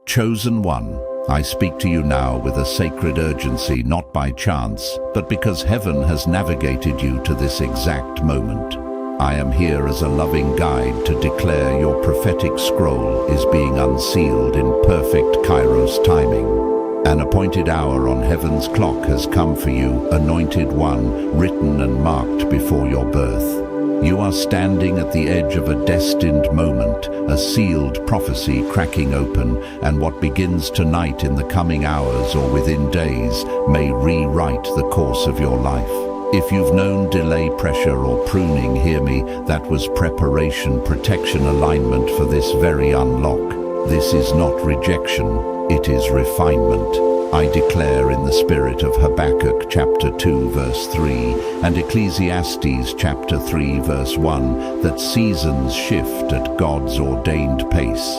Chosen one, I speak to you now with a sacred urgency, not by chance, but because heaven has navigated you to this exact moment. I am here as a loving guide to declare your prophetic scroll is being unsealed in perfect kairos timing. An appointed hour on heaven's clock has come for you, anointed one, written and marked before your birth. You are standing at the edge of a destined moment, a sealed prophecy cracking open, and what begins tonight in the coming hours or within days may rewrite the course of your life. If you've known delay, pressure, or pruning, hear me, that was preparation, protection, alignment for this very unlock. This is not rejection, it is refinement. I declare in the spirit of Habakkuk chapter 2 verse 3 and Ecclesiastes chapter 3 verse 1 that seasons shift at God's ordained pace.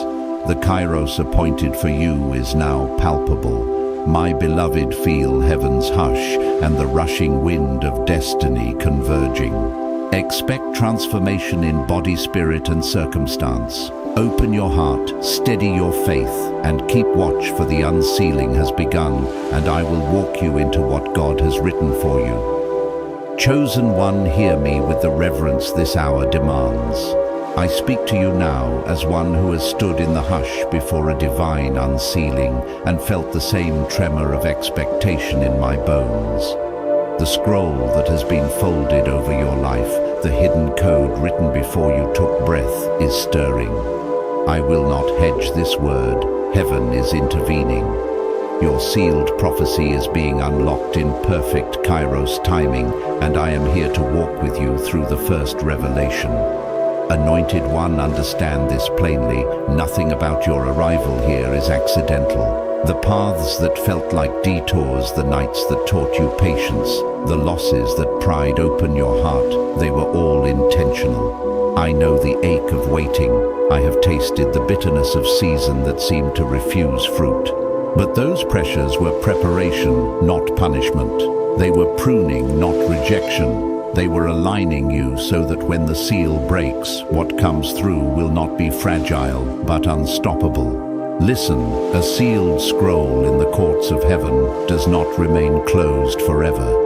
The kairos appointed for you is now palpable. My beloved, feel heaven's hush and the rushing wind of destiny converging. Expect transformation in body, spirit, and circumstance. Open your heart, steady your faith, and keep watch, for the unsealing has begun, and I will walk you into what God has written for you. Chosen one, hear me with the reverence this hour demands. I speak to you now as one who has stood in the hush before a divine unsealing and felt the same tremor of expectation in my bones. The scroll that has been folded over your life, the hidden code written before you took breath, is stirring. I will not hedge this word. Heaven is intervening. Your sealed prophecy is being unlocked in perfect kairos timing, and I am here to walk with you through the first revelation. Anointed one, understand this plainly. Nothing about your arrival here is accidental. The paths that felt like detours, the nights that taught you patience, the losses that pried open your heart, they were all intentional. I know the ache of waiting. I have tasted the bitterness of season that seemed to refuse fruit. But those pressures were preparation, not punishment. They were pruning, not rejection. They were aligning you so that when the seal breaks, what comes through will not be fragile, but unstoppable. Listen, a sealed scroll in the courts of heaven does not remain closed forever.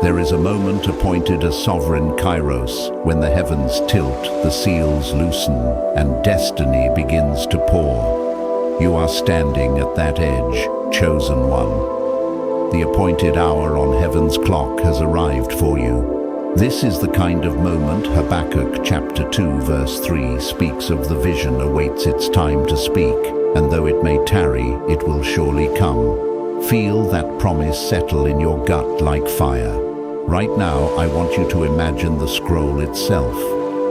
There is a moment appointed a sovereign kairos, when the heavens tilt, the seals loosen, and destiny begins to pour. You are standing at that edge, chosen one. The appointed hour on heaven's clock has arrived for you. This is the kind of moment Habakkuk chapter 2 verse 3 speaks of. The vision awaits its time to speak, and though it may tarry, it will surely come. Feel that promise settle in your gut like fire. Right now, I want you to imagine the scroll itself.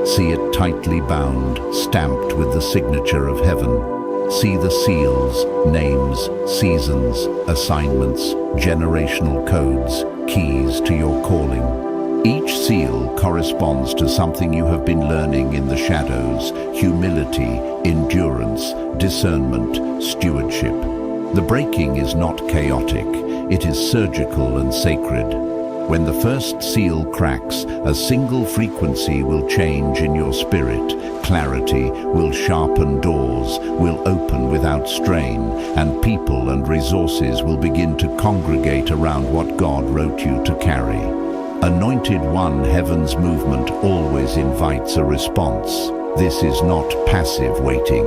See it tightly bound, stamped with the signature of heaven. See the seals, names, seasons, assignments, generational codes, keys to your calling. Each seal corresponds to something you have been learning in the shadows: humility, endurance, discernment, stewardship. The breaking is not chaotic, it is surgical and sacred. When the first seal cracks, a single frequency will change in your spirit. Clarity will sharpen doors, will open without strain, and people and resources will begin to congregate around what God wrote you to carry. Anointed one, heaven's movement always invites a response. This is not passive waiting.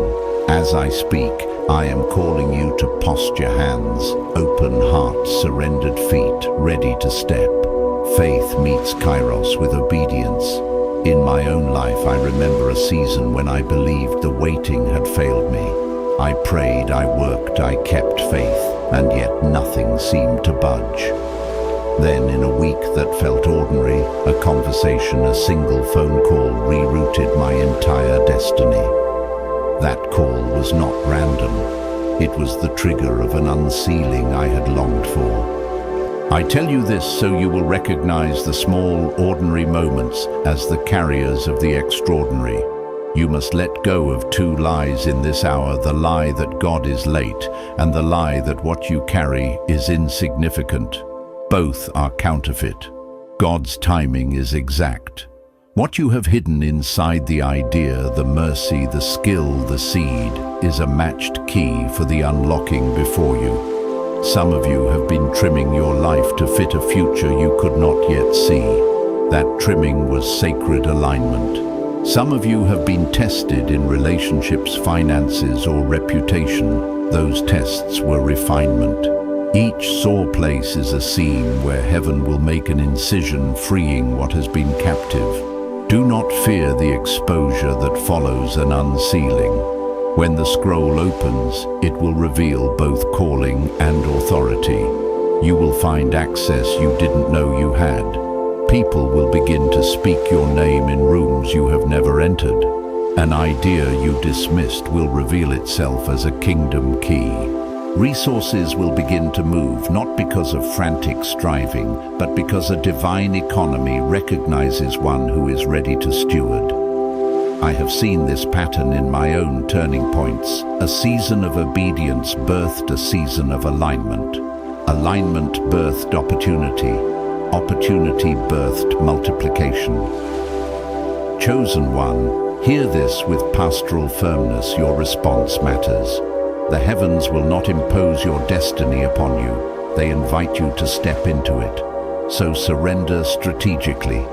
As I speak, I am calling you to posture hands, open heart, surrendered feet, ready to step. Faith meets kairos with obedience. In my own life, I remember a season when I believed the waiting had failed me. I prayed, I worked, I kept faith, and yet nothing seemed to budge. Then, in a week that felt ordinary, a conversation, a single phone call rerouted my entire destiny. That call was not random. It was the trigger of an unsealing I had longed for. I tell you this so you will recognize the small, ordinary moments as the carriers of the extraordinary. You must let go of two lies in this hour: the lie that God is late, and the lie that what you carry is insignificant. Both are counterfeit. God's timing is exact. What you have hidden inside the idea, the mercy, the skill, the seed, is a matched key for the unlocking before you. Some of you have been trimming your life to fit a future you could not yet see. That trimming was sacred alignment. Some of you have been tested in relationships, finances, or reputation. Those tests were refinement. Each sore place is a seam where heaven will make an incision, freeing what has been captive. Do not fear the exposure that follows an unsealing. When the scroll opens, it will reveal both calling and authority. You will find access you didn't know you had. People will begin to speak your name in rooms you have never entered. An idea you dismissed will reveal itself as a kingdom key. Resources will begin to move, not because of frantic striving, but because a divine economy recognizes one who is ready to steward. I have seen this pattern in my own turning points. A season of obedience birthed a season of alignment. Alignment birthed opportunity. Opportunity birthed multiplication. Chosen one, hear this with pastoral firmness. Your response matters. The heavens will not impose your destiny upon you. They invite you to step into it. So surrender strategically.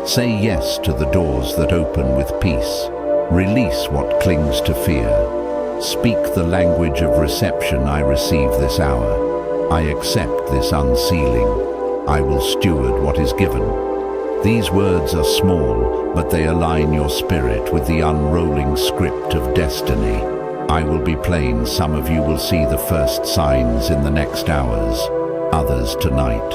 Say yes to the doors that open with peace. Release what clings to fear. Speak the language of reception. I receive this hour. I accept this unsealing. I will steward what is given. These words are small, but they align your spirit with the unrolling script of destiny. I will be plain. Some of you will see the first signs in the next hours, others tonight,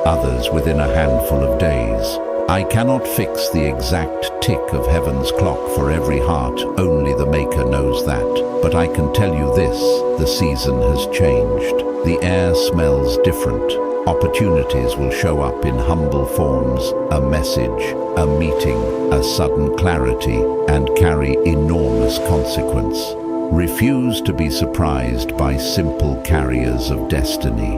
others within a handful of days. I cannot fix the exact tick of heaven's clock for every heart, only the Maker knows that. But I can tell you this, the season has changed. The air smells different. Opportunities will show up in humble forms, a message, a meeting, a sudden clarity, and carry enormous consequence. Refuse to be surprised by simple carriers of destiny.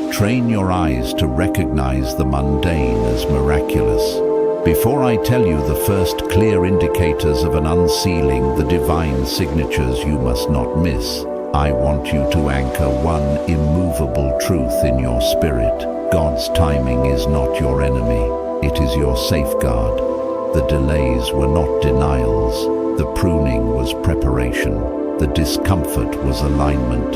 Train your eyes to recognize the mundane as miraculous. Before I tell you the first clear indicators of an unsealing, the divine signatures you must not miss, I want you to anchor one immovable truth in your spirit. God's timing is not your enemy. It is your safeguard. The delays were not denials. The pruning was preparation. The discomfort was alignment.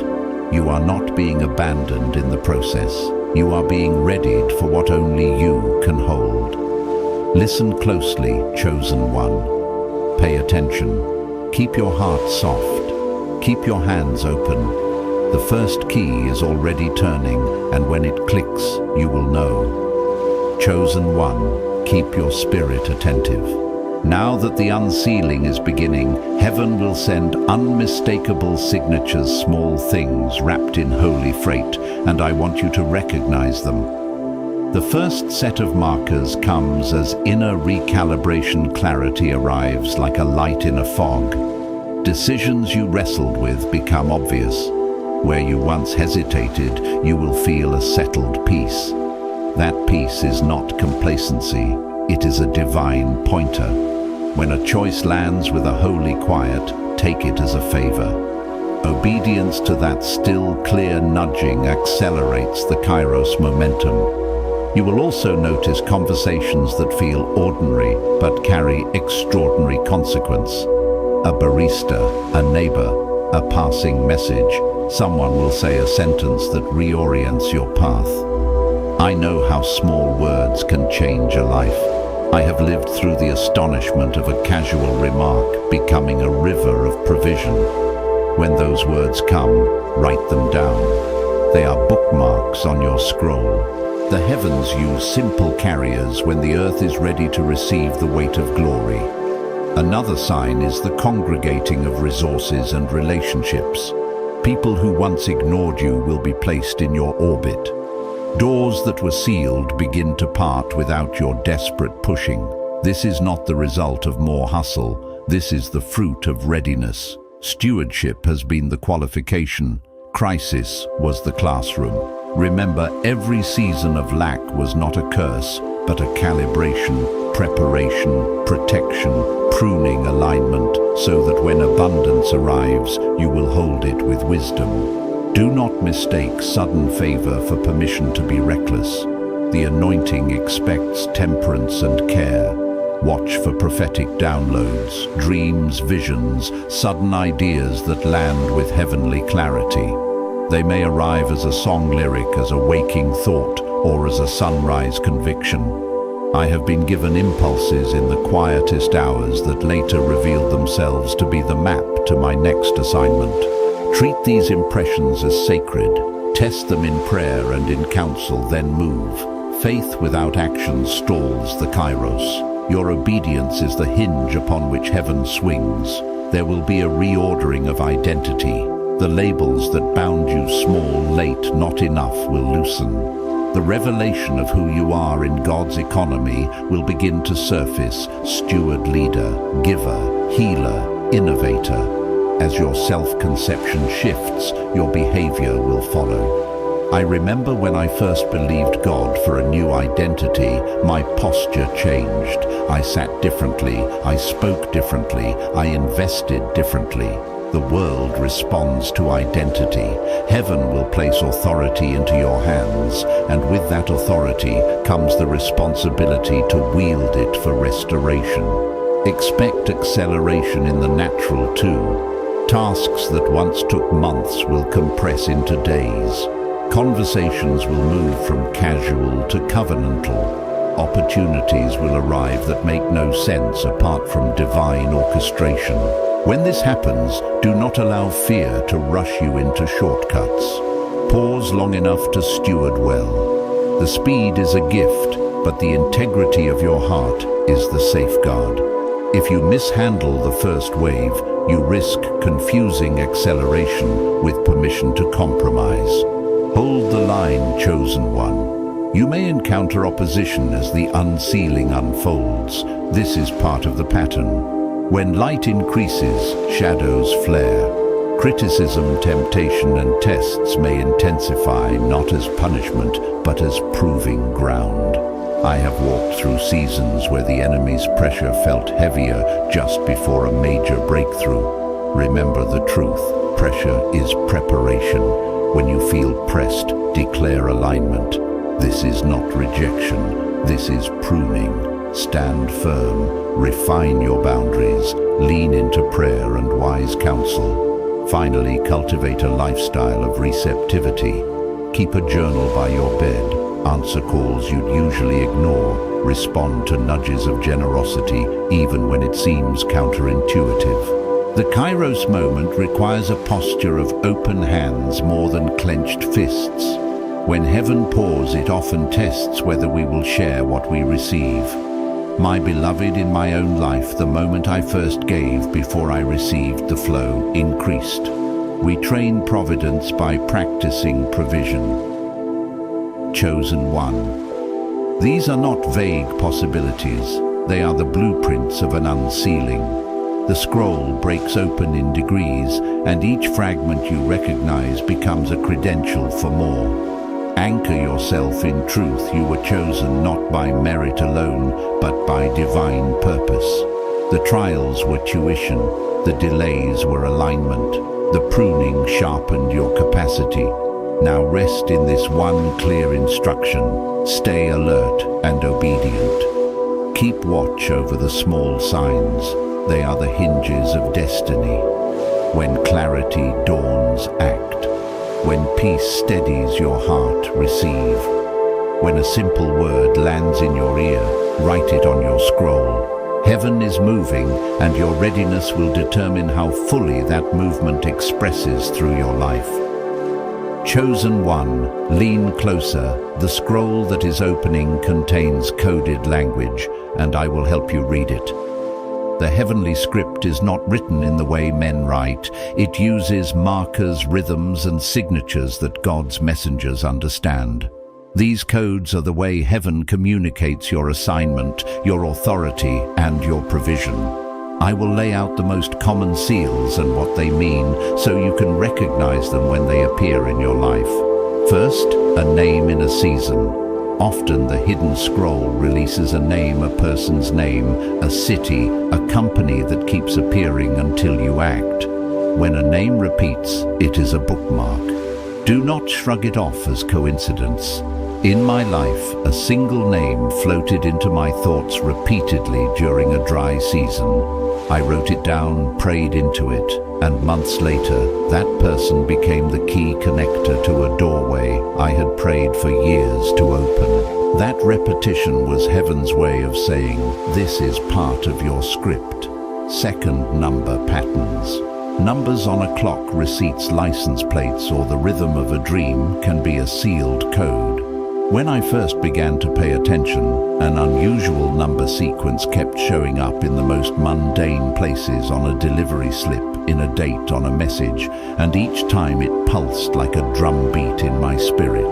You are not being abandoned in the process. You are being readied for what only you can hold. Listen closely, chosen one. Pay attention. Keep your heart soft. Keep your hands open. The first key is already turning, and when it clicks, you will know. Chosen one, keep your spirit attentive. Now that the unsealing is beginning, heaven will send unmistakable signatures, small things wrapped in holy freight, and I want you to recognize them. The first set of markers comes as inner recalibration. Clarity arrives like a light in a fog. Decisions you wrestled with become obvious. Where you once hesitated, you will feel a settled peace. That peace is not complacency, it is a divine pointer. When a choice lands with a holy quiet, take it as a favor. Obedience to that still, clear nudging accelerates the kairos momentum. You will also notice conversations that feel ordinary but carry extraordinary consequence. A barista, a neighbor, a passing message. Someone will say a sentence that reorients your path. I know how small words can change a life. I have lived through the astonishment of a casual remark becoming a river of provision. When those words come, write them down. They are bookmarks on your scroll. The heavens use simple carriers when the earth is ready to receive the weight of glory. Another sign is the congregating of resources and relationships. People who once ignored you will be placed in your orbit. Doors that were sealed begin to part without your desperate pushing. This is not the result of more hustle. This is the fruit of readiness. Stewardship has been the qualification. Crisis was the classroom. Remember, every season of lack was not a curse, but a calibration, preparation, protection, pruning alignment, so that when abundance arrives, you will hold it with wisdom. Do not mistake sudden favor for permission to be reckless. The anointing expects temperance and care. Watch for prophetic downloads, dreams, visions, sudden ideas that land with heavenly clarity. They may arrive as a song lyric, as a waking thought, or as a sunrise conviction. I have been given impulses in the quietest hours that later revealed themselves to be the map to my next assignment. Treat these impressions as sacred. Test them in prayer and in counsel, then move. Faith without action stalls the kairos. Your obedience is the hinge upon which heaven swings. There will be a reordering of identity. The labels that bound you small, late, not enough will loosen. The revelation of who you are in God's economy will begin to surface: steward, leader, giver, healer, innovator. As your self-conception shifts, your behavior will follow. I remember when I first believed God for a new identity, my posture changed. I sat differently, I spoke differently, I invested differently. The world responds to identity. Heaven will place authority into your hands, and with that authority comes the responsibility to wield it for restoration. Expect acceleration in the natural too. Tasks that once took months will compress into days. Conversations will move from casual to covenantal. Opportunities will arrive that make no sense apart from divine orchestration. When this happens, do not allow fear to rush you into shortcuts. Pause long enough to steward well. The speed is a gift, but the integrity of your heart is the safeguard. If you mishandle the first wave, you risk confusing acceleration with permission to compromise. Hold the line, chosen one. You may encounter opposition as the unsealing unfolds. This is part of the pattern. When light increases, shadows flare. Criticism, temptation, and tests may intensify, not as punishment, but as proving ground. I have walked through seasons where the enemy's pressure felt heavier just before a major breakthrough. Remember the truth: pressure is preparation. When you feel pressed, declare alignment. This is not rejection, this is pruning. Stand firm, refine your boundaries, lean into prayer and wise counsel. Finally, cultivate a lifestyle of receptivity. Keep a journal by your bed. Answer calls you'd usually ignore. Respond to nudges of generosity, even when it seems counterintuitive. The kairos moment requires a posture of open hands more than clenched fists. When heaven pours, it often tests whether we will share what we receive. My beloved, in my own life, the moment I first gave before I received the flow increased. We train providence by practicing provision. Chosen one. These are not vague possibilities. They are the blueprints of an unsealing. The scroll breaks open in degrees, and each fragment you recognize becomes a credential for more. Anchor yourself in truth. You were chosen not by merit alone, but by divine purpose. The trials were tuition, the delays were alignment, the pruning sharpened your capacity. Now rest in this one clear instruction: stay alert and obedient. Keep watch over the small signs. They are the hinges of destiny. When clarity dawns, act. When peace steadies your heart, receive. When a simple word lands in your ear, write it on your scroll. Heaven is moving, and your readiness will determine how fully that movement expresses through your life. Chosen one, lean closer. The scroll that is opening contains coded language, and I will help you read it. The heavenly script is not written in the way men write. It uses markers, rhythms, and signatures that God's messengers understand. These codes are the way heaven communicates your assignment, your authority, and your provision. I will lay out the most common seals and what they mean, so you can recognize them when they appear in your life. First, a name in a season. Often the hidden scroll releases a name, a person's name, a city, a company that keeps appearing until you act. When a name repeats, it is a bookmark. Do not shrug it off as coincidence. In my life, a single name floated into my thoughts repeatedly during a dry season. I wrote it down, prayed into it, and months later, that person became the key connector to a doorway I had prayed for years to open. That repetition was heaven's way of saying, this is part of your script. Second, number patterns. Numbers on a clock, receipts, license plates, or the rhythm of a dream can be a sealed code. When I first began to pay attention, an unusual number sequence kept showing up in the most mundane places, on a delivery slip, in a date, on a message, and each time it pulsed like a drum beat in my spirit.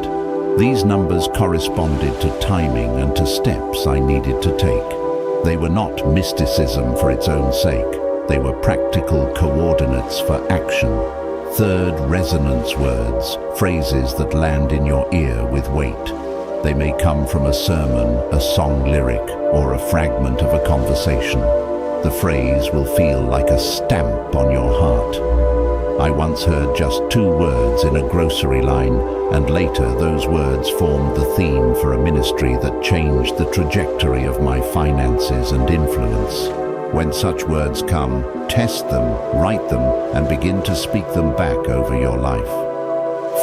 These numbers corresponded to timing and to steps I needed to take. They were not mysticism for its own sake. They were practical coordinates for action. Third, resonance words, phrases that land in your ear with weight. They may come from a sermon, a song lyric, or a fragment of a conversation. The phrase will feel like a stamp on your heart. I once heard just 2 words in a grocery line, and later those words formed the theme for a ministry that changed the trajectory of my finances and influence. When such words come, test them, write them, and begin to speak them back over your life.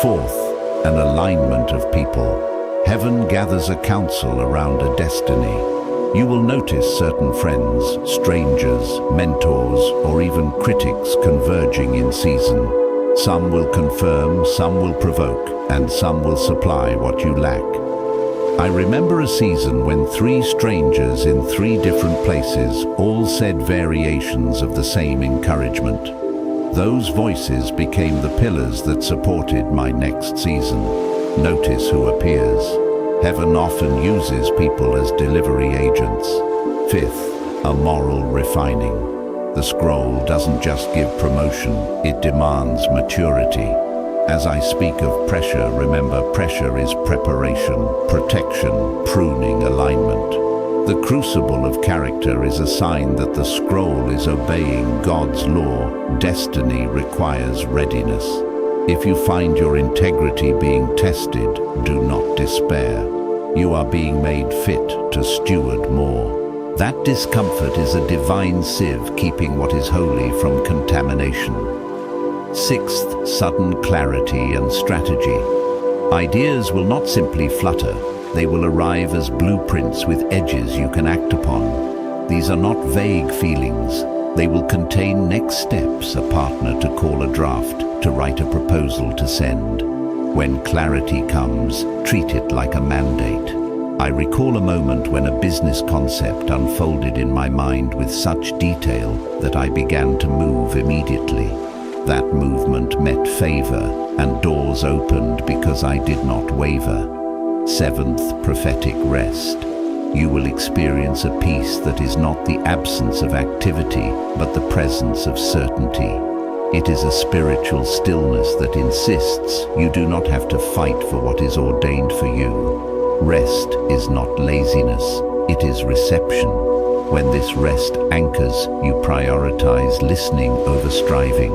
Fourth, an alignment of people. Heaven gathers a council around a destiny. You will notice certain friends, strangers, mentors, or even critics converging in season. Some will confirm, some will provoke, and some will supply what you lack. I remember a season when 3 strangers in 3 different places all said variations of the same encouragement. Those voices became the pillars that supported my next season. Notice who appears. Heaven often uses people as delivery agents. Fifth, a moral refining. The scroll doesn't just give promotion, it demands maturity. As I speak of pressure, remember pressure is preparation, protection, pruning, alignment. The crucible of character is a sign that the scroll is obeying God's law. Destiny requires readiness. If you find your integrity being tested, do not despair. You are being made fit to steward more. That discomfort is a divine sieve keeping what is holy from contamination. Sixth, sudden clarity and strategy. Ideas will not simply flutter, they will arrive as blueprints with edges you can act upon. These are not vague feelings. They will contain next steps, a partner to call a draft, to write a proposal to send. When clarity comes, treat it like a mandate. I recall a moment when a business concept unfolded in my mind with such detail that I began to move immediately. That movement met favor, and doors opened because I did not waver. Seventh, prophetic rest. You will experience a peace that is not the absence of activity, but the presence of certainty. It is a spiritual stillness that insists you do not have to fight for what is ordained for you. Rest is not laziness, it is reception. When this rest anchors, you prioritize listening over striving.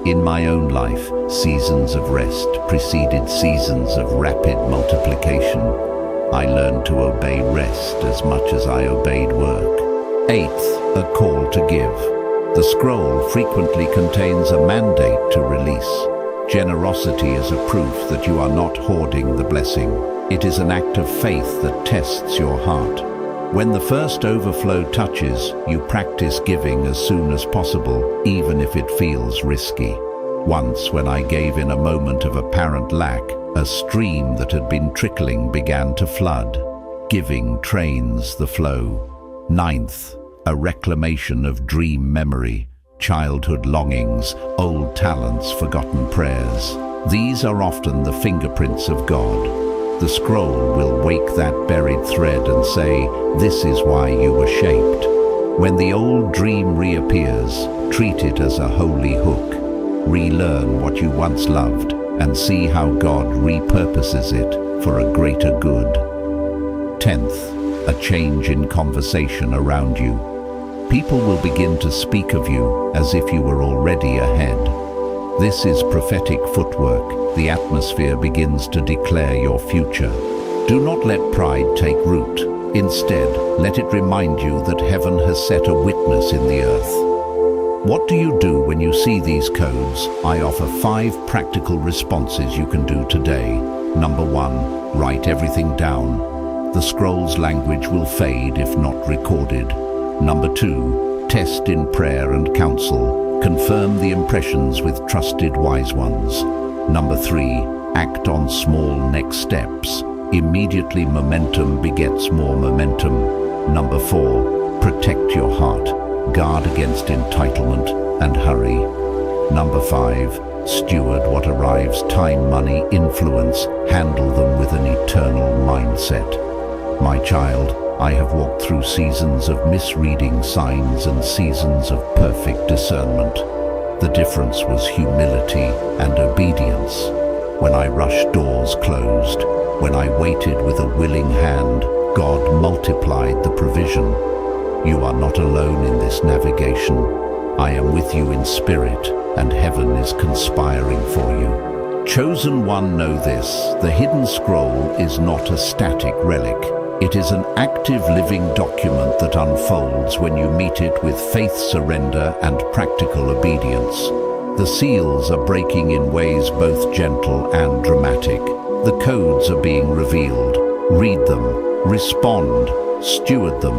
In my own life, seasons of rest preceded seasons of rapid multiplication. I learned to obey rest as much as I obeyed work. Eighth, a call to give. The scroll frequently contains a mandate to release. Generosity is a proof that you are not hoarding the blessing. It is an act of faith that tests your heart. When the first overflow touches, you practice giving as soon as possible, even if it feels risky. Once, when I gave in a moment of apparent lack, a stream that had been trickling began to flood. Giving trains the flow. Ninth, a reclamation of dream memory, childhood longings, old talents, forgotten prayers. These are often the fingerprints of God. The scroll will wake that buried thread and say, this is why you were shaped. When the old dream reappears, treat it as a holy hook. Relearn what you once loved and see how God repurposes it for a greater good. 10th, a change in conversation around you. People will begin to speak of you as if you were already ahead. This is prophetic footwork. The atmosphere begins to declare your future. Do not let pride take root. Instead, let it remind you that heaven has set a witness in the earth. What do you do when you see these codes? I offer 5 practical responses you can do today. Number 1, write everything down. The scroll's language will fade if not recorded. Number 2, test in prayer and counsel. Confirm the impressions with trusted wise ones. Number 3, act on small next steps. Immediately momentum begets more momentum. Number 4, protect your heart. Guard against entitlement and hurry. Number 5, steward what arrives, time, money, influence. Handle them with an eternal mindset. My child, I have walked through seasons of misreading signs and seasons of perfect discernment. The difference was humility and obedience. When I rushed, doors closed. When I waited with a willing hand, God multiplied the provision. You are not alone in this navigation. I am with you in spirit, and heaven is conspiring for you. Chosen one, know this: the hidden scroll is not a static relic. It is an active living document that unfolds when you meet it with faith, surrender, and practical obedience. The seals are breaking in ways both gentle and dramatic. The codes are being revealed. Read them, respond, steward them.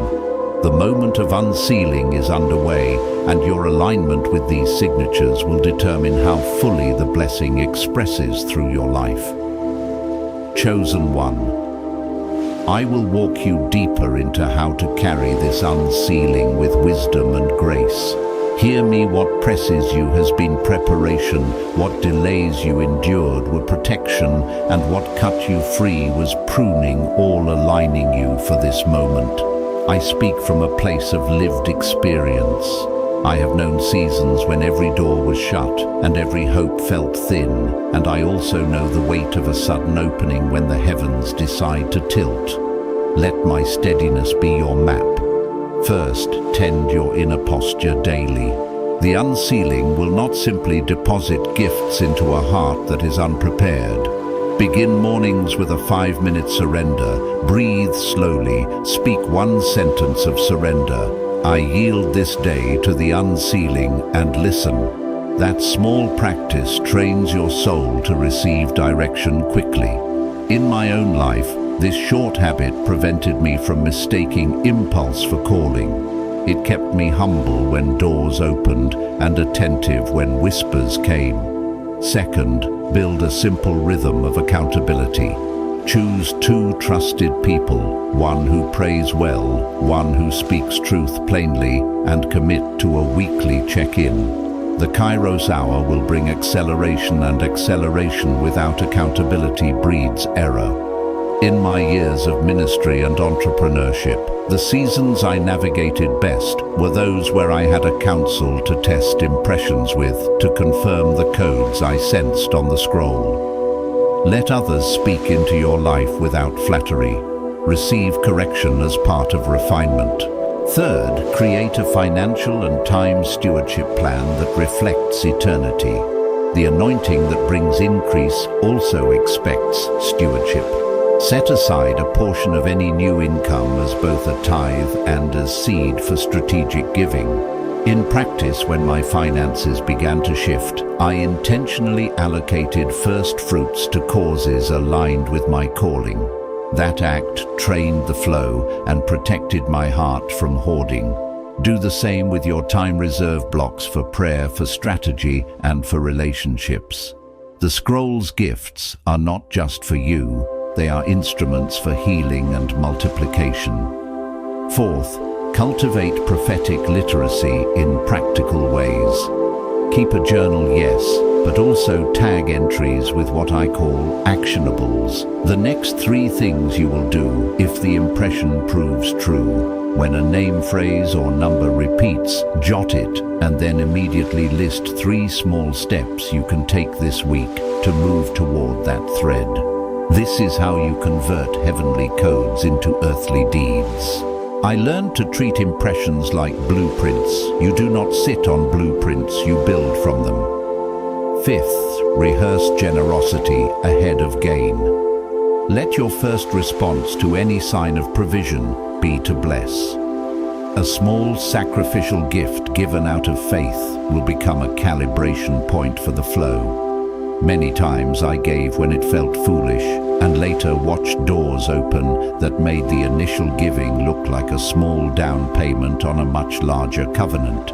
The moment of unsealing is underway, and your alignment with these signatures will determine how fully the blessing expresses through your life. Chosen one, I will walk you deeper into how to carry this unsealing with wisdom and grace. Hear me: what presses you has been preparation, what delays you endured were protection, and what cut you free was pruning, all aligning you for this moment. I speak from a place of lived experience. I have known seasons when every door was shut and every hope felt thin, and I also know the weight of a sudden opening when the heavens decide to tilt. Let my steadiness be your map. First, tend your inner posture daily. The unsealing will not simply deposit gifts into a heart that is unprepared. Begin mornings with a 5-minute surrender. Breathe slowly. Speak one sentence of surrender. I yield this day to the unsealing, and listen. That small practice trains your soul to receive direction quickly. In my own life, this short habit prevented me from mistaking impulse for calling. It kept me humble when doors opened and attentive when whispers came. Second, build a simple rhythm of accountability. Choose 2 trusted people, one who prays well, one who speaks truth plainly, and commit to a weekly check-in. The kairos hour will bring acceleration, and acceleration without accountability breeds error. In my years of ministry and entrepreneurship, the seasons I navigated best were those where I had a counsel to test impressions with, to confirm the codes I sensed on the scroll. Let others speak into your life without flattery. Receive correction as part of refinement. Third, create a financial and time stewardship plan that reflects eternity. The anointing that brings increase also expects stewardship. Set aside a portion of any new income as both a tithe and as seed for strategic giving. In practice, when my finances began to shift, I intentionally allocated first fruits to causes aligned with my calling. That act trained the flow and protected my heart from hoarding. Do the same with your time reserve blocks for prayer, for strategy, and for relationships. The scroll's gifts are not just for you. They are instruments for healing and multiplication. Fourth, cultivate prophetic literacy in practical ways. Keep a journal, yes, but also tag entries with what I call actionables. The next 3 things you will do if the impression proves true. When a name, phrase, or number repeats, jot it and then immediately list 3 small steps you can take this week to move toward that thread. This is how you convert heavenly codes into earthly deeds. I learned to treat impressions like blueprints. You do not sit on blueprints, you build from them. Fifth, rehearse generosity ahead of gain. Let your first response to any sign of provision be to bless. A small sacrificial gift given out of faith will become a calibration point for the flow. Many times I gave when it felt foolish, and later watched doors open that made the initial giving look like a small down payment on a much larger covenant.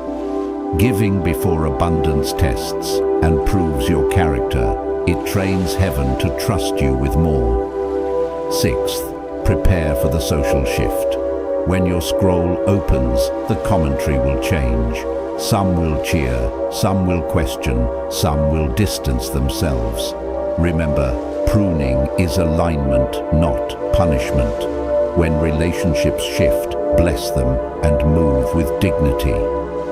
Giving before abundance tests and proves your character. It trains heaven to trust you with more. Sixth, prepare for the social shift. When your scroll opens, the commentary will change. Some will cheer, some will question, some will distance themselves. Remember, pruning is alignment, not punishment. When relationships shift, bless them and move with dignity.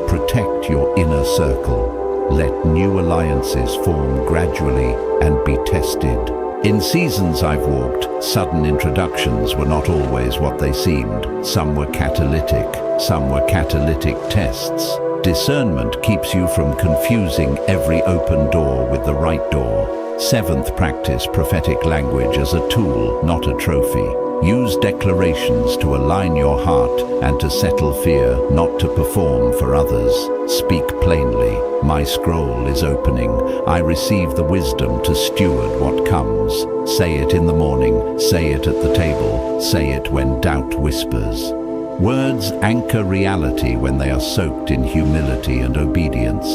Protect your inner circle. Let new alliances form gradually and be tested. In seasons I've walked, sudden introductions were not always what they seemed. Some were catalytic, some were catalytic tests. Discernment keeps you from confusing every open door with the right door. Seventh, practice prophetic language as a tool, not a trophy. Use declarations to align your heart and to settle fear, not to perform for others. Speak plainly. My scroll is opening. I receive the wisdom to steward what comes. Say it in the morning, say it at the table, say it when doubt whispers. Words anchor reality when they are soaked in humility and obedience.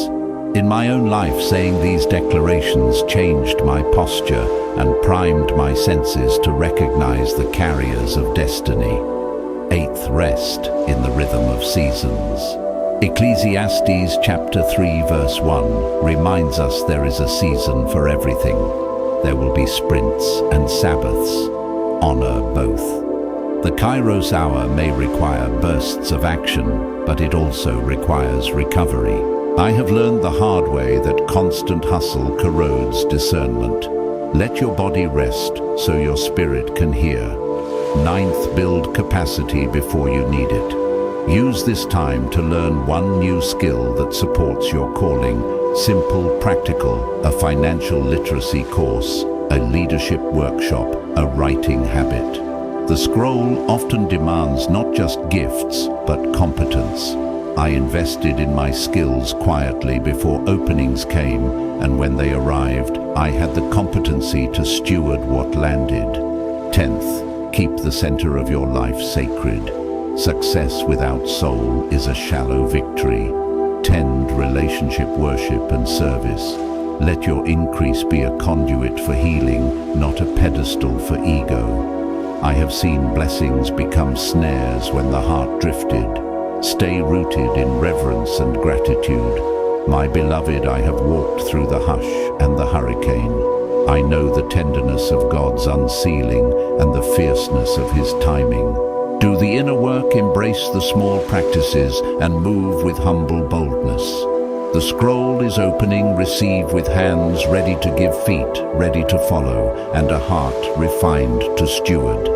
In my own life, saying these declarations changed my posture and primed my senses to recognize the carriers of destiny. Eighth, rest in the rhythm of seasons. Ecclesiastes chapter 3 verse 1 reminds us there is a season for everything. There will be sprints and Sabbaths. Honor both. The kairos hour may require bursts of action, but it also requires recovery. I have learned the hard way that constant hustle corrodes discernment. Let your body rest so your spirit can hear. Ninth, build capacity before you need it. Use this time to learn one new skill that supports your calling. Simple, practical, a financial literacy course, a leadership workshop, a writing habit. The scroll often demands not just gifts, but competence. I invested in my skills quietly before openings came, and when they arrived, I had the competency to steward what landed. 10th, keep the center of your life sacred. Success without soul is a shallow victory. Tend relationship worship and service. Let your increase be a conduit for healing, not a pedestal for ego. I have seen blessings become snares when the heart drifted. Stay rooted in reverence and gratitude. My beloved, I have walked through the hush and the hurricane. I know the tenderness of God's unsealing and the fierceness of His timing. Do the inner work, embrace the small practices, and move with humble boldness. The scroll is opening, receive with hands ready to give, feet ready to follow, and a heart refined to steward.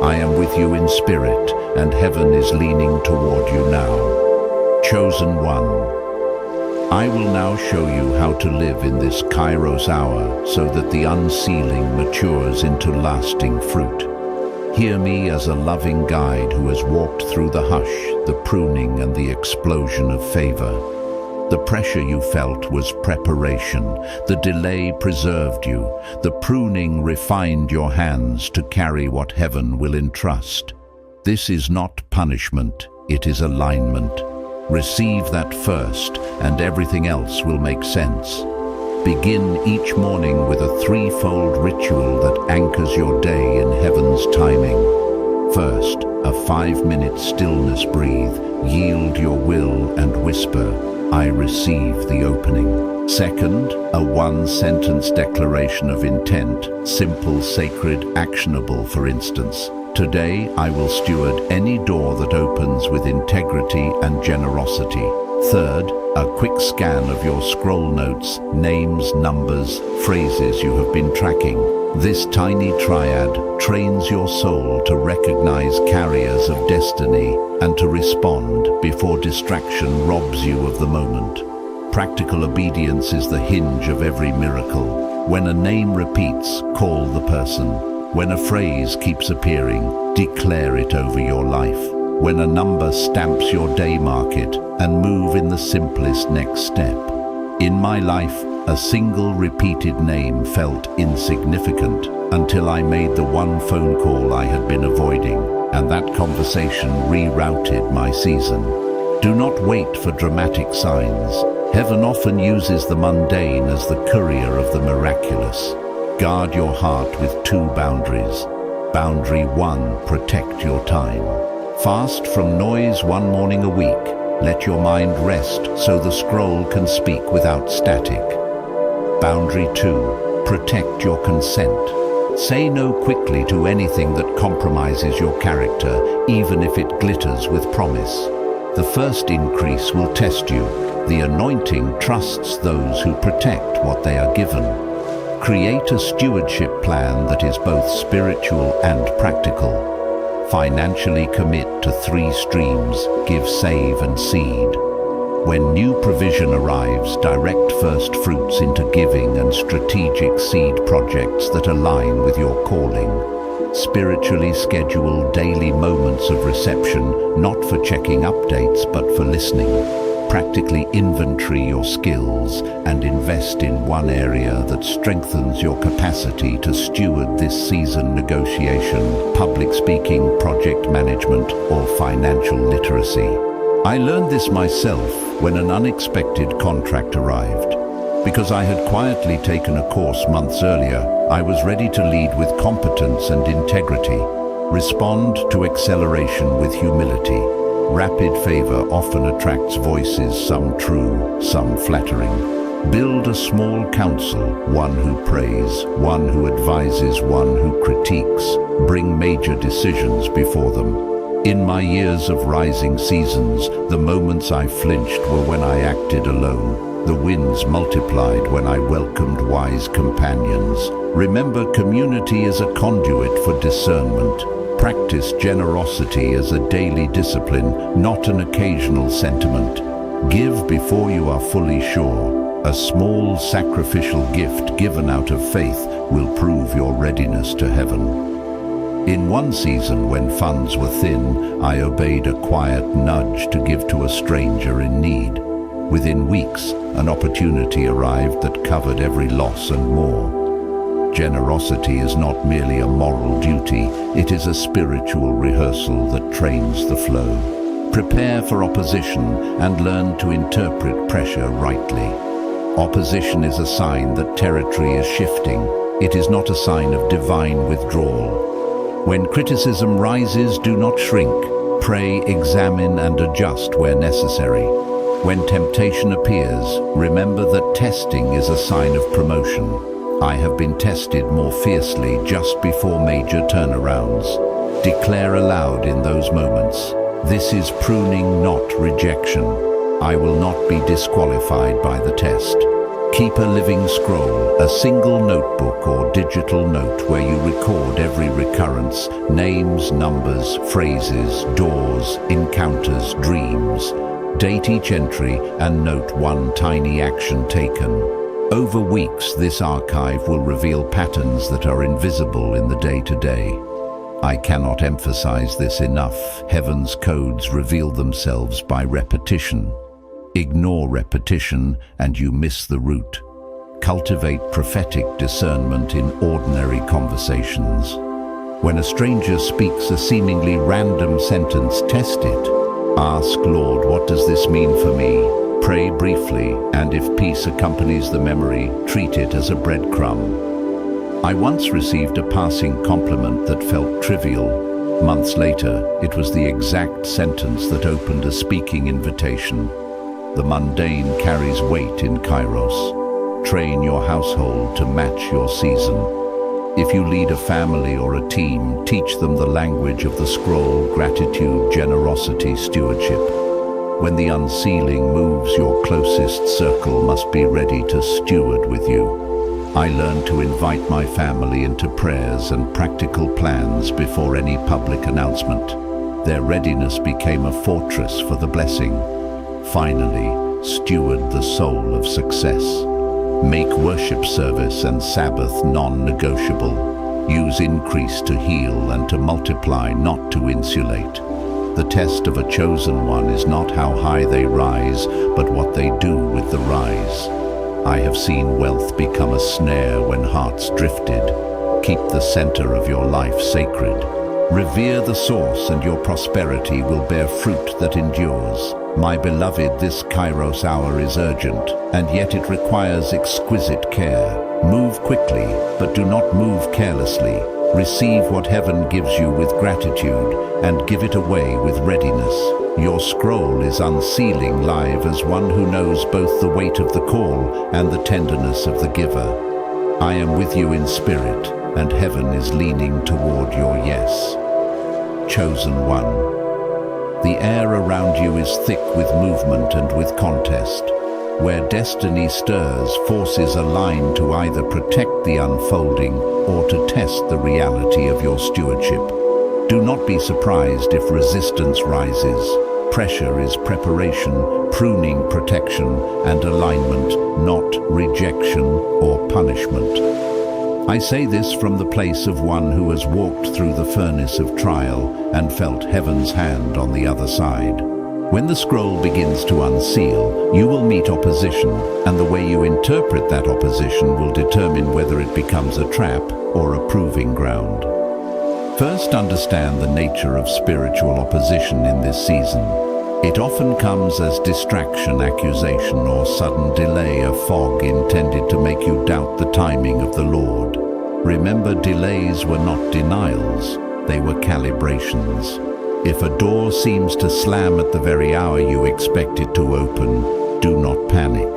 I am with you in spirit, and heaven is leaning toward you now. Chosen one, I will now show you how to live in this kairos hour so that the unsealing matures into lasting fruit. Hear me as a loving guide who has walked through the hush, the pruning, and the explosion of favor. The pressure you felt was preparation. The delay preserved you. The pruning refined your hands to carry what heaven will entrust. This is not punishment, it is alignment. Receive that first, and everything else will make sense. Begin each morning with a threefold ritual that anchors your day in heaven's timing. First, a 5-minute stillness breathe. Yield your will and whisper, I receive the opening. Second, a 1-sentence declaration of intent, simple, sacred, actionable, for instance. Today, I will steward any door that opens with integrity and generosity. Third, a quick scan of your scroll notes, names, numbers, phrases you have been tracking. This tiny triad trains your soul to recognize carriers of destiny and to respond before distraction robs you of the moment. Practical obedience is the hinge of every miracle. When a name repeats, call the person. When a phrase keeps appearing, declare it over your life. When a number stamps your day, mark it and move in the simplest next step. In my life, a single repeated name felt insignificant until I made the one phone call I had been avoiding, and that conversation rerouted my season. Do not wait for dramatic signs. Heaven often uses the mundane as the courier of the miraculous. Guard your heart with two boundaries. Boundary 1, protect your time. Fast from noise one morning a week. Let your mind rest so the scroll can speak without static. Boundary 2, protect your consent. Say no quickly to anything that compromises your character, even if it glitters with promise. The first increase will test you. The anointing trusts those who protect what they are given. Create a stewardship plan that is both spiritual and practical. Financially commit to 3 streams: give, save, and seed. When new provision arrives, direct first fruits into giving and strategic seed projects that align with your calling. Spiritually schedule daily moments of reception, not for checking updates, but for listening. Practically inventory your skills and invest in one area that strengthens your capacity to steward this season: negotiation, public speaking, project management, or financial literacy. I learned this myself when an unexpected contract arrived. Because I had quietly taken a course months earlier, I was ready to lead with competence and integrity. Respond to acceleration with humility. Rapid favor often attracts voices, some true, some flattering. Build a small council, one who prays, one who advises, one who critiques. Bring major decisions before them. In my years of rising seasons, the moments I flinched were when I acted alone. The wins multiplied when I welcomed wise companions. Remember, community is a conduit for discernment. Practice generosity as a daily discipline, not an occasional sentiment. Give before you are fully sure. A small sacrificial gift given out of faith will prove your readiness to heaven. In one season, when funds were thin, I obeyed a quiet nudge to give to a stranger in need. Within weeks, an opportunity arrived that covered every loss and more. Generosity is not merely a moral duty, it is a spiritual rehearsal that trains the flow. Prepare for opposition and learn to interpret pressure rightly. Opposition is a sign that territory is shifting. It is not a sign of divine withdrawal. When criticism rises, do not shrink. Pray, examine, and adjust where necessary. When temptation appears, remember that testing is a sign of promotion. I have been tested more fiercely just before major turnarounds. Declare aloud in those moments, "This is pruning, not rejection. I will not be disqualified by the test." Keep a living scroll, a single notebook or digital note where you record every recurrence: names, numbers, phrases, doors, encounters, dreams. Date each entry and note one tiny action taken. Over weeks, this archive will reveal patterns that are invisible in the day-to-day. I cannot emphasize this enough. Heaven's codes reveal themselves by repetition. Ignore repetition and you miss the root. Cultivate prophetic discernment in ordinary conversations. When a stranger speaks a seemingly random sentence, test it. Ask, "Lord, what does this mean for me?" Pray briefly, and if peace accompanies the memory, treat it as a breadcrumb. I once received a passing compliment that felt trivial. Months later, it was the exact sentence that opened a speaking invitation. The mundane carries weight in kairos. Train your household to match your season. If you lead a family or a team, teach them the language of the scroll: gratitude, generosity, stewardship. When the unsealing moves, your closest circle must be ready to steward with you. I learned to invite my family into prayers and practical plans before any public announcement. Their readiness became a fortress for the blessing. Finally, steward the soul of success. Make worship service and Sabbath non-negotiable. Use increase to heal and to multiply, not to insulate. The test of a chosen one is not how high they rise, but what they do with the rise. I have seen wealth become a snare when hearts drifted. Keep the center of your life sacred. Revere the source and your prosperity will bear fruit that endures. My beloved, this kairos hour is urgent, and yet it requires exquisite care. Move quickly, but do not move carelessly. Receive what heaven gives you with gratitude, and give it away with readiness. Your scroll is unsealing live as one who knows both the weight of the call and the tenderness of the giver. I am with you in spirit, and heaven is leaning toward your yes. Chosen one. The air around you is thick with movement and with contest. Where destiny stirs, forces align to either protect the unfolding or to test the reality of your stewardship. Do not be surprised if resistance rises. Pressure is preparation, pruning, protection, and alignment, not rejection or punishment. I say this from the place of one who has walked through the furnace of trial and felt heaven's hand on the other side. When the scroll begins to unseal, you will meet opposition, and the way you interpret that opposition will determine whether it becomes a trap or a proving ground. First, understand the nature of spiritual opposition in this season. It often comes as distraction, accusation, or sudden delay, a fog intended to make you doubt the timing of the Lord. Remember, delays were not denials, they were calibrations. If a door seems to slam at the very hour you expect it to open, do not panic.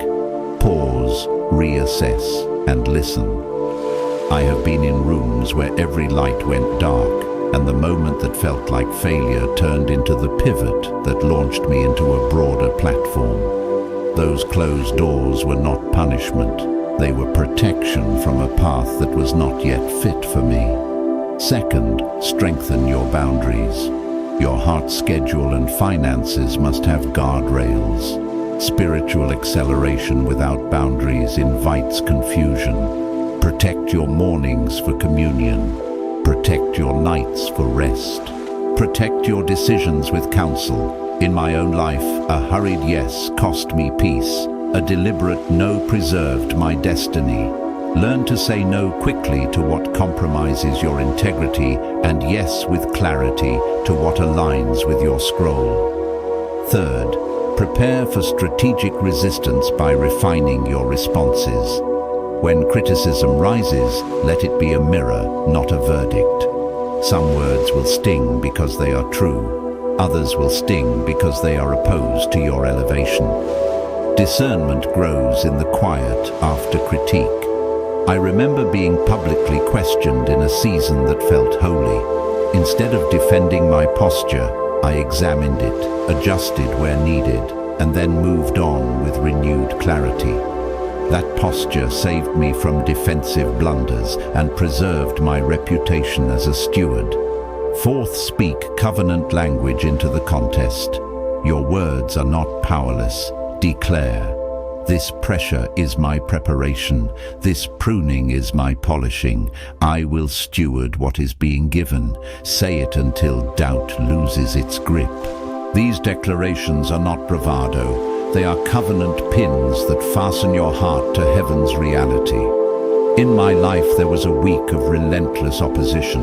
Pause, reassess, and listen. I have been in rooms where every light went dark, and the moment that felt like failure turned into the pivot that launched me into a broader platform. Those closed doors were not punishment, they were protection from a path that was not yet fit for me. Second, strengthen your boundaries. Your heart schedule and finances must have guardrails. Spiritual acceleration without boundaries invites confusion. Protect your mornings for communion. Protect your nights for rest. Protect your decisions with counsel. In my own life, a hurried yes cost me peace. A deliberate no preserved my destiny. Learn to say no quickly to what compromises your integrity, and yes with clarity to what aligns with your scroll. Third, prepare for strategic resistance by refining your responses. When criticism rises, let it be a mirror, not a verdict. Some words will sting because they are true. Others will sting because they are opposed to your elevation. Discernment grows in the quiet after critique. I remember being publicly questioned in a season that felt holy. Instead of defending my posture, I examined it, adjusted where needed, and then moved on with renewed clarity. That posture saved me from defensive blunders and preserved my reputation as a steward. Fourth, speak covenant language into the contest. Your words are not powerless. Declare, this pressure is my preparation. This pruning is my polishing. I will steward what is being given. Say it until doubt loses its grip. These declarations are not bravado. They are covenant pins that fasten your heart to heaven's reality. In my life, there was a week of relentless opposition.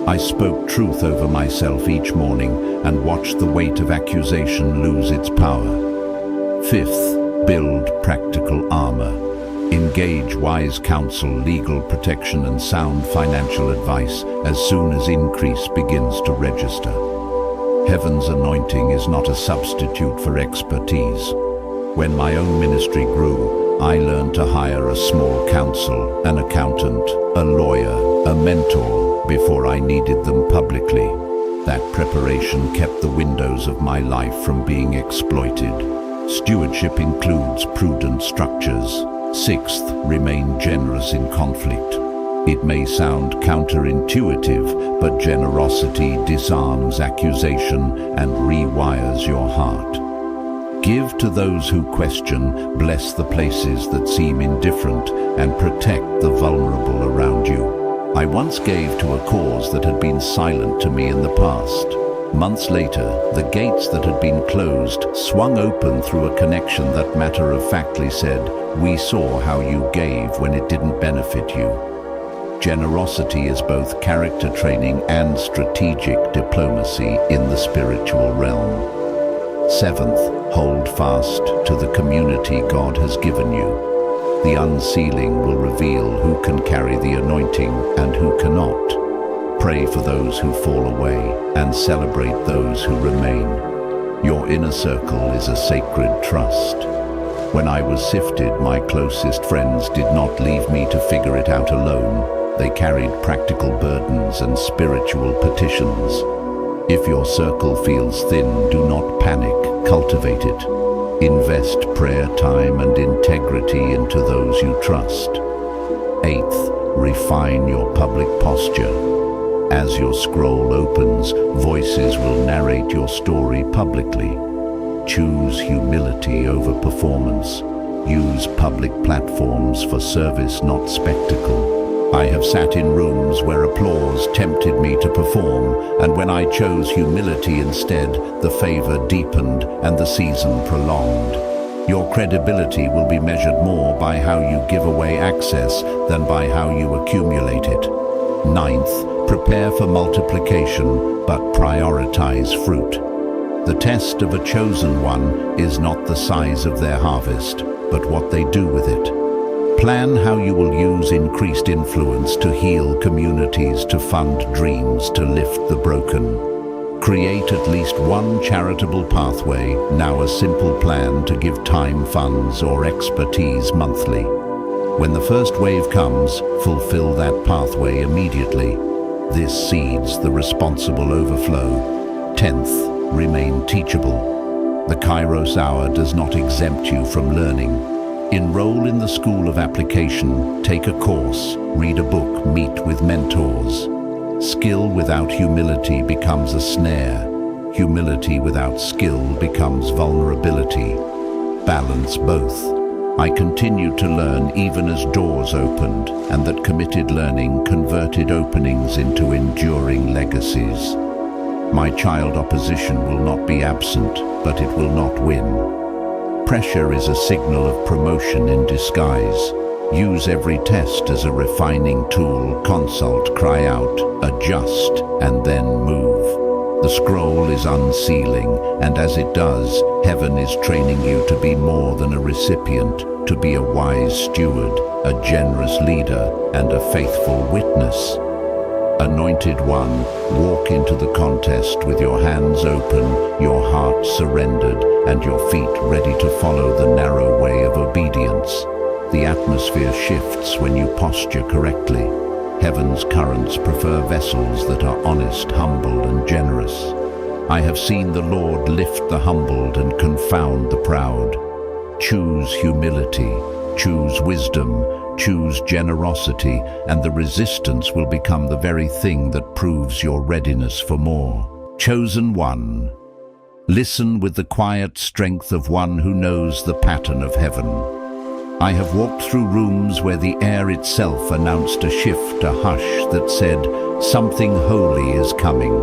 I spoke truth over myself each morning and watched the weight of accusation lose its power. Fifth, build practical armor. Engage wise counsel, legal protection, and sound financial advice as soon as increase begins to register. Heaven's anointing is not a substitute for expertise. When my own ministry grew, I learned to hire a small counsel, an accountant, a lawyer, a mentor, before I needed them publicly. That preparation kept the windows of my life from being exploited. Stewardship includes prudent structures. Sixth, remain generous in conflict. It may sound counterintuitive, but generosity disarms accusation and rewires your heart. Give to those who question, bless the places that seem indifferent, and protect the vulnerable around you. I once gave to a cause that had been silent to me in the past. Months later, the gates that had been closed swung open through a connection that matter-of-factly said, "We saw how you gave when it didn't benefit you." Generosity is both character training and strategic diplomacy in the spiritual realm. Seventh, hold fast to the community God has given you. The unsealing will reveal who can carry the anointing and who cannot. Pray for those who fall away and celebrate those who remain. Your inner circle is a sacred trust. When I was sifted, my closest friends did not leave me to figure it out alone. They carried practical burdens and spiritual petitions. If your circle feels thin, do not panic, cultivate it. Invest prayer time and integrity into those you trust. Eighth, refine your public posture. As your scroll opens, voices will narrate your story publicly. Choose humility over performance. Use public platforms for service, not spectacle. I have sat in rooms where applause tempted me to perform, and when I chose humility instead, the favor deepened and the season prolonged. Your credibility will be measured more by how you give away access than by how you accumulate it. Ninth, prepare for multiplication, but prioritize fruit. The test of a chosen one is not the size of their harvest, but what they do with it. Plan how you will use increased influence to heal communities, to fund dreams, to lift the broken. Create at least one charitable pathway, now a simple plan to give time, funds, or expertise monthly. When the first wave comes, fulfill that pathway immediately. This seeds the responsible overflow. 10th, remain teachable. The kairos hour does not exempt you from learning. Enroll in the school of application, take a course, read a book, meet with mentors. Skill without humility becomes a snare. Humility without skill becomes vulnerability. Balance both. I continued to learn even as doors opened, and that committed learning converted openings into enduring legacies. My child opposition will not be absent, but it will not win. Pressure is a signal of promotion in disguise. Use every test as a refining tool. Consult, cry out, adjust, and then move. The scroll is unsealing, and as it does, heaven is training you to be more than a recipient, to be a wise steward, a generous leader, and a faithful witness. Anointed one, walk into the contest with your hands open, your heart surrendered, and your feet ready to follow the narrow way of obedience. The atmosphere shifts when you posture correctly. Heaven's currents prefer vessels that are honest, humble, and generous. I have seen the Lord lift the humbled and confound the proud. Choose humility, choose wisdom, choose generosity, and the resistance will become the very thing that proves your readiness for more. Chosen one, listen with the quiet strength of one who knows the pattern of heaven. I have walked through rooms where the air itself announced a shift, a hush that said, something holy is coming.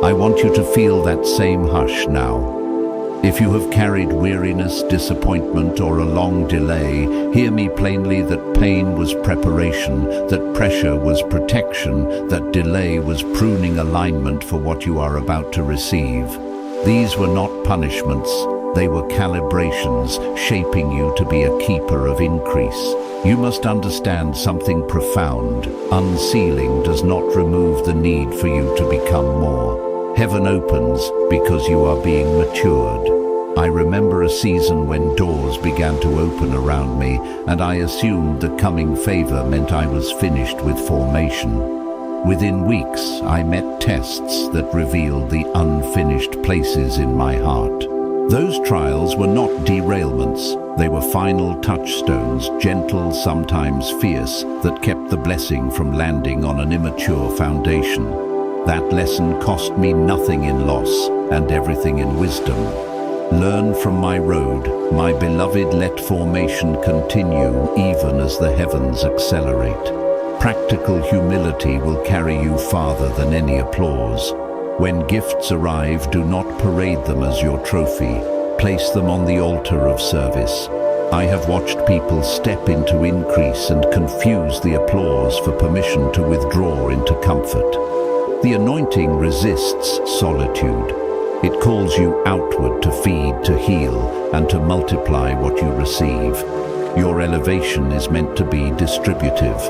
I want you to feel that same hush now. If you have carried weariness, disappointment, or a long delay, hear me plainly that pain was preparation, that pressure was protection, that delay was pruning alignment for what you are about to receive. These were not punishments, they were calibrations, shaping you to be a keeper of increase. You must understand something profound. Unsealing does not remove the need for you to become more. Heaven opens because you are being matured. I remember a season when doors began to open around me, and I assumed the coming favor meant I was finished with formation. Within weeks, I met tests that revealed the unfinished places in my heart. Those trials were not derailments. They were final touchstones, gentle, sometimes fierce, that kept the blessing from landing on an immature foundation. That lesson cost me nothing in loss and everything in wisdom. Learn from my road, my beloved, let formation continue even as the heavens accelerate. Practical humility will carry you farther than any applause. When gifts arrive, do not parade them as your trophy. Place them on the altar of service. I have watched people step into increase and confuse the applause for permission to withdraw into comfort. The anointing resists solitude. It calls you outward to feed, to heal, and to multiply what you receive. Your elevation is meant to be distributive.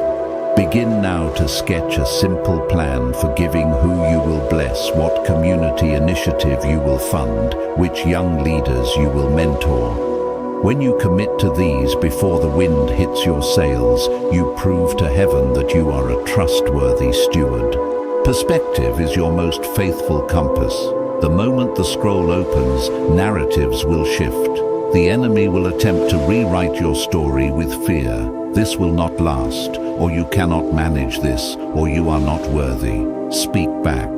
Begin now to sketch a simple plan for giving, who you will bless, what community initiative you will fund, which young leaders you will mentor. When you commit to these before the wind hits your sails, you prove to heaven that you are a trustworthy steward. Perspective is your most faithful compass. The moment the scroll opens, narratives will shift. The enemy will attempt to rewrite your story with fear. This will not last, or you cannot manage this, or you are not worthy. Speak back.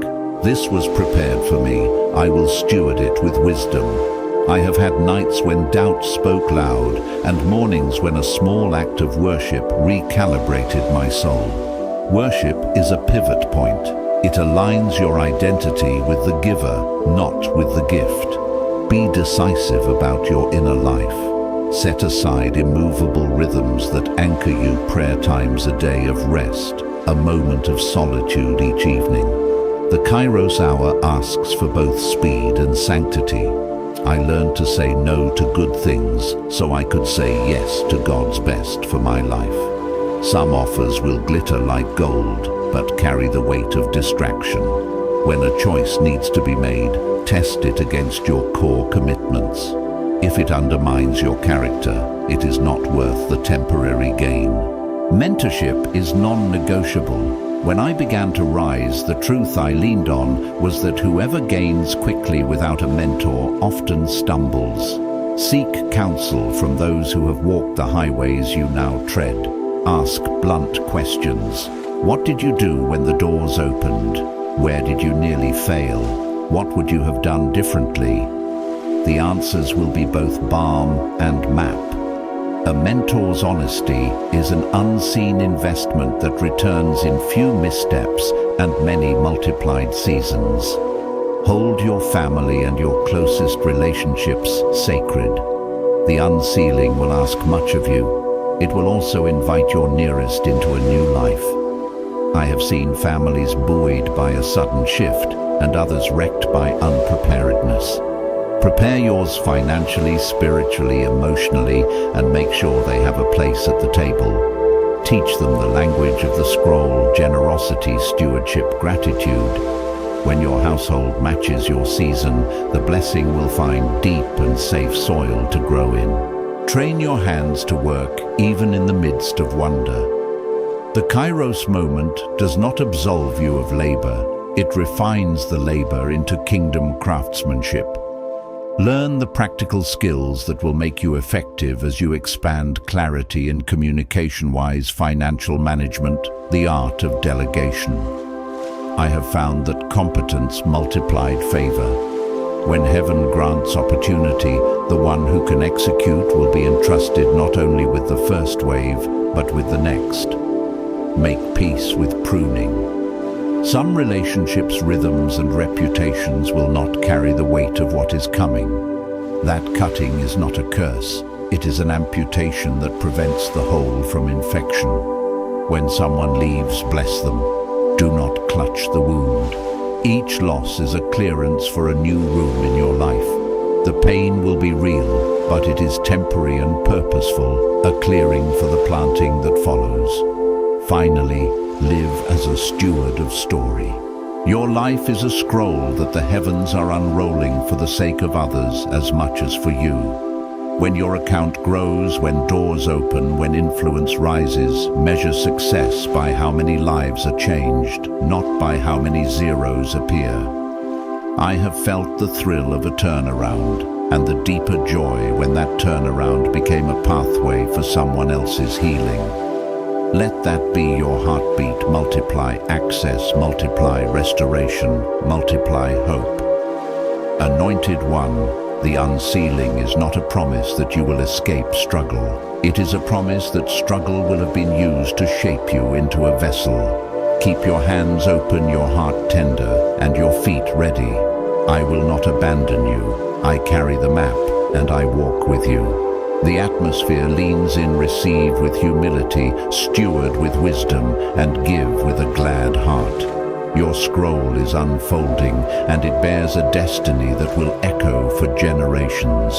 This was prepared for me. I will steward it with wisdom. I have had nights when doubt spoke loud, and mornings when a small act of worship recalibrated my soul. Worship is a pivot point. It aligns your identity with the giver, not with the gift. Be decisive about your inner life. Set aside immovable rhythms that anchor you, prayer times, a day of rest, a moment of solitude each evening. The kairos hour asks for both speed and sanctity. I learned to say no to good things so I could say yes to God's best for my life. Some offers will glitter like gold, but carry the weight of distraction. When a choice needs to be made, test it against your core commitments. If it undermines your character, it is not worth the temporary gain. Mentorship is non-negotiable. When I began to rise, the truth I leaned on was that whoever gains quickly without a mentor often stumbles. Seek counsel from those who have walked the highways you now tread. Ask blunt questions. What did you do when the doors opened? Where did you nearly fail? What would you have done differently? The answers will be both balm and map. A mentor's honesty is an unseen investment that returns in few missteps and many multiplied seasons. Hold your family and your closest relationships sacred. The unsealing will ask much of you. It will also invite your nearest into a new life. I have seen families buoyed by a sudden shift and others wrecked by unpreparedness. Prepare yours financially, spiritually, emotionally, and make sure they have a place at the table. Teach them the language of the scroll: generosity, stewardship, gratitude. When your household matches your season, the blessing will find deep and safe soil to grow in. Train your hands to work even in the midst of wonder. The kairos moment does not absolve you of labor. It refines the labor into kingdom craftsmanship. Learn the practical skills that will make you effective as you expand clarity in communication-wise, financial management, the art of delegation. I have found that competence multiplied favor. When heaven grants opportunity, the one who can execute will be entrusted not only with the first wave, but with the next. Make peace with pruning. Some relationships, rhythms, and reputations will not carry the weight of what is coming. That cutting is not a curse. It is an amputation that prevents the whole from infection. When someone leaves, bless them. Do not clutch the wound. Each loss is a clearance for a new room in your life. The pain will be real, but it is temporary and purposeful, a clearing for the planting that follows. Finally, live as a steward of story. Your life is a scroll that the heavens are unrolling for the sake of others as much as for you. When your account grows, when doors open, when influence rises, measure success by how many lives are changed, not by how many zeros appear. I have felt the thrill of a turnaround, and the deeper joy when that turnaround became a pathway for someone else's healing. Let that be your heartbeat. Multiply access, multiply restoration, multiply hope. Anointed One, the unsealing is not a promise that you will escape struggle. It is a promise that struggle will have been used to shape you into a vessel. Keep your hands open, your heart tender, and your feet ready. I will not abandon you. I carry the map, and I walk with you. The atmosphere leans in. Receive with humility, steward with wisdom, and give with a glad heart. Your scroll is unfolding, and it bears a destiny that will echo for generations.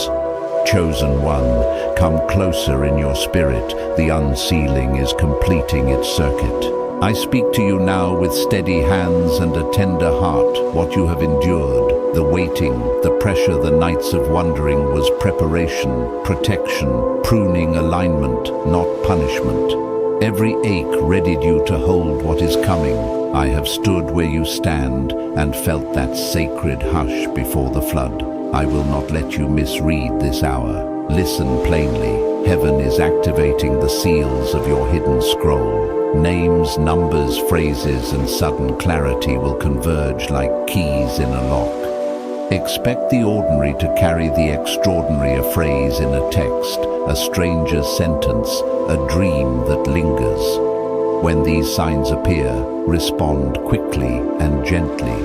Chosen One, come closer in your spirit. The unsealing is completing its circuit. I speak to you now with steady hands and a tender heart. What you have endured, the waiting, the pressure, the nights of wondering was preparation, protection, pruning, alignment, not punishment. Every ache readied you to hold what is coming. I have stood where you stand and felt that sacred hush before the flood. I will not let you misread this hour. Listen plainly. Heaven is activating the seals of your hidden scroll. Names, numbers, phrases, and sudden clarity will converge like keys in a lock. Expect the ordinary to carry the extraordinary, a phrase in a text, a stranger's sentence, a dream that lingers. When these signs appear, respond quickly and gently.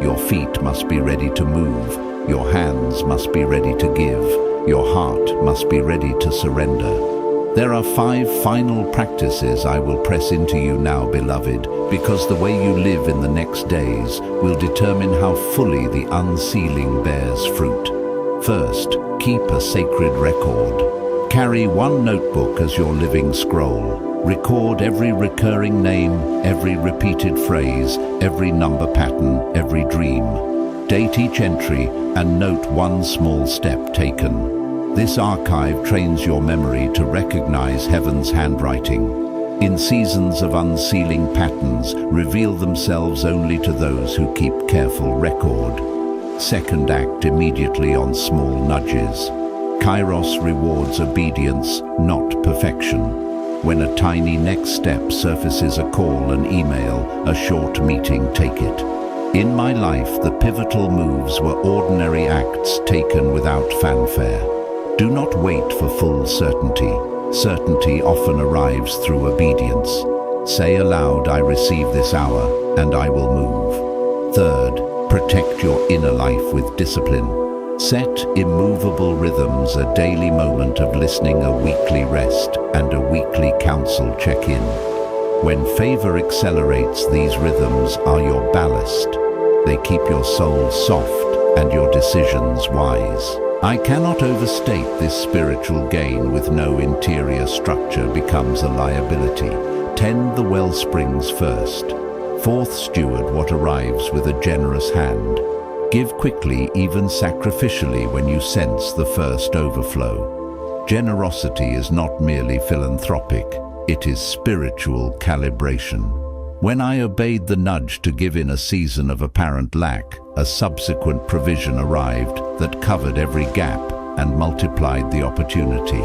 Your feet must be ready to move, your hands must be ready to give, your heart must be ready to surrender. There are 5 final practices I will press into you now, beloved, because the way you live in the next days will determine how fully the unsealing bears fruit. First, keep a sacred record. Carry one notebook as your living scroll. Record every recurring name, every repeated phrase, every number pattern, every dream. Date each entry and note one small step taken. This archive trains your memory to recognize heaven's handwriting. In seasons of unsealing, patterns reveal themselves only to those who keep careful record. Second, act immediately on small nudges. Kairos rewards obedience, not perfection. When a tiny next step surfaces, a call, an email, a short meeting, take it. In my life, the pivotal moves were ordinary acts taken without fanfare. Do not wait for full certainty. Certainty often arrives through obedience. Say aloud, I receive this hour, and I will move. Third, protect your inner life with discipline. Set immovable rhythms, a daily moment of listening, a weekly rest, and a weekly counsel check-in. When favor accelerates, these rhythms are your ballast. They keep your soul soft and your decisions wise. I cannot overstate this spiritual gain. With no interior structure becomes a liability. Tend the well springs first. Fourth, steward what arrives with a generous hand. Give quickly, even sacrificially, when you sense the first overflow. Generosity is not merely philanthropic, it is spiritual calibration. When I obeyed the nudge to give in a season of apparent lack, a subsequent provision arrived that covered every gap and multiplied the opportunity.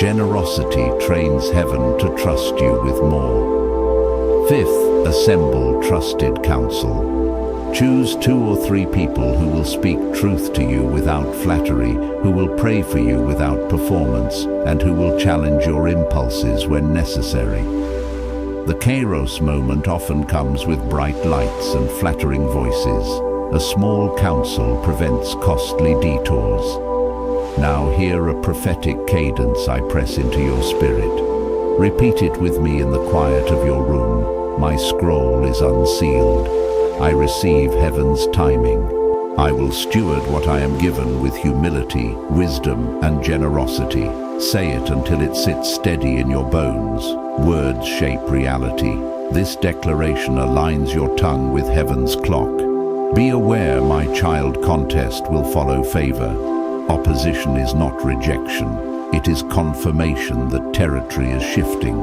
Generosity trains heaven to trust you with more. Fifth, assemble trusted counsel. Choose 2 or 3 people who will speak truth to you without flattery, who will pray for you without performance, and who will challenge your impulses when necessary. The kairos moment often comes with bright lights and flattering voices. A small counsel prevents costly detours. Now hear a prophetic cadence I press into your spirit. Repeat it with me in the quiet of your room. My scroll is unsealed. I receive heaven's timing. I will steward what I am given with humility, wisdom, and generosity. Say it until it sits steady in your bones. Words shape reality. This declaration aligns your tongue with heaven's clock. Be aware, my child, contest will follow favor. Opposition is not rejection. It is confirmation that territory is shifting.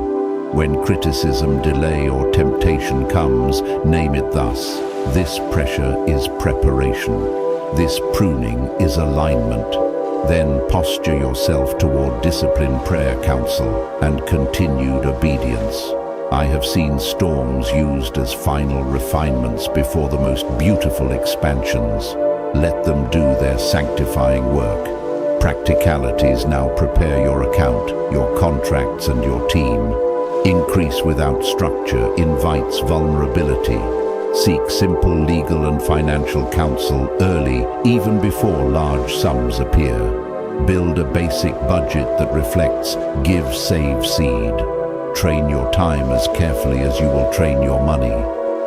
When criticism, delay, or temptation comes, name it thus. This pressure is preparation. This pruning is alignment. Then posture yourself toward disciplined prayer counsel and continued obedience. I have seen storms used as final refinements before the most beautiful expansions. Let them do their sanctifying work. Practicalities now prepare your account, your contracts, and your team. Increase without structure invites vulnerability. Seek simple legal and financial counsel early, even before large sums appear. Build a basic budget that reflects give, save, seed. Train your time as carefully as you will train your money.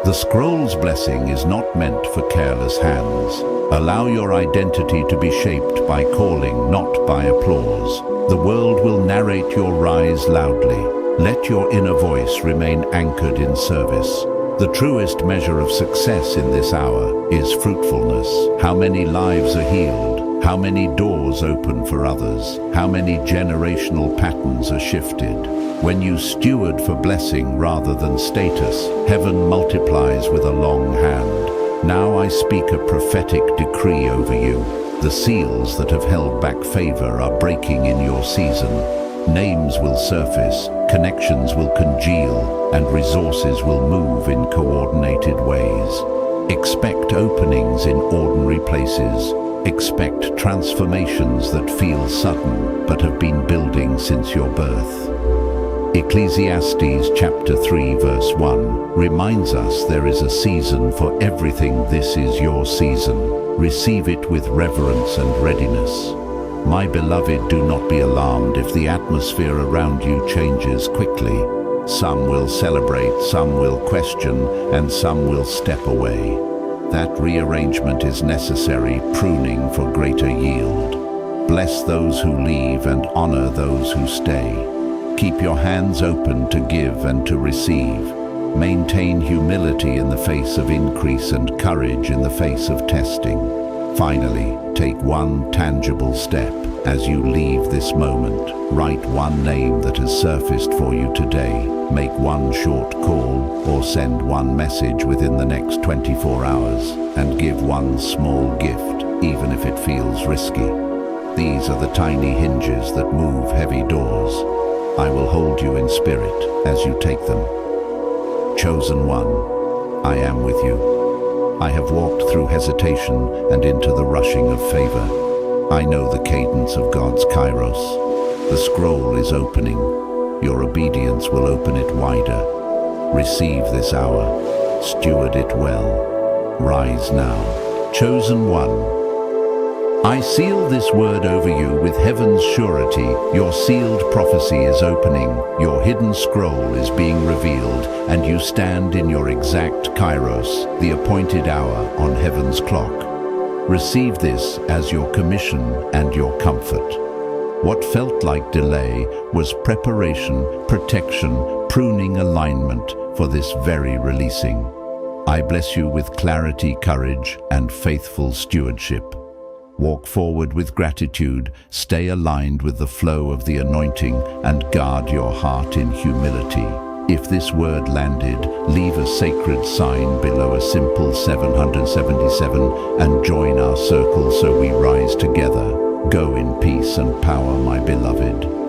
The scroll's blessing is not meant for careless hands. Allow your identity to be shaped by calling, not by applause. The world will narrate your rise loudly. Let your inner voice remain anchored in service. The truest measure of success in this hour is fruitfulness. How many lives are healed? How many doors open for others? How many generational patterns are shifted? When you steward for blessing rather than status, heaven multiplies with a long hand. Now I speak a prophetic decree over you. The seals that have held back favor are breaking in your season. Names will surface, connections will congeal, and resources will move in coordinated ways. Expect openings in ordinary places. Expect transformations that feel sudden but have been building since your birth. Ecclesiastes chapter 3 verse 1 reminds us there is a season for everything. This is your season. Receive it with reverence and readiness. My beloved, do not be alarmed if the atmosphere around you changes quickly. Some will celebrate, some will question, and some will step away. That rearrangement is necessary, pruning for greater yield. Bless those who leave and honor those who stay. Keep your hands open to give and to receive. Maintain humility in the face of increase and courage in the face of testing. Finally, take one tangible step as you leave this moment. Write one name that has surfaced for you today. Make one short call or send one message within the next 24 hours and give one small gift, even if it feels risky. These are the tiny hinges that move heavy doors. I will hold you in spirit as you take them. Chosen one, I am with you. I have walked through hesitation and into the rushing of favor. I know the cadence of God's kairos. The scroll is opening. Your obedience will open it wider. Receive this hour. Steward it well. Rise now. Chosen one, I seal this word over you with heaven's surety. Your sealed prophecy is opening. Your hidden scroll is being revealed, and you stand in your exact kairos, the appointed hour on heaven's clock. Receive this as your commission and your comfort. What felt like delay was preparation, protection, pruning alignment for this very releasing. I bless you with clarity, courage, and faithful stewardship. Walk forward with gratitude, stay aligned with the flow of the anointing, and guard your heart in humility. If this word landed, leave a sacred sign below a simple 777 and join our circle so we rise together. Go in peace and power, my beloved.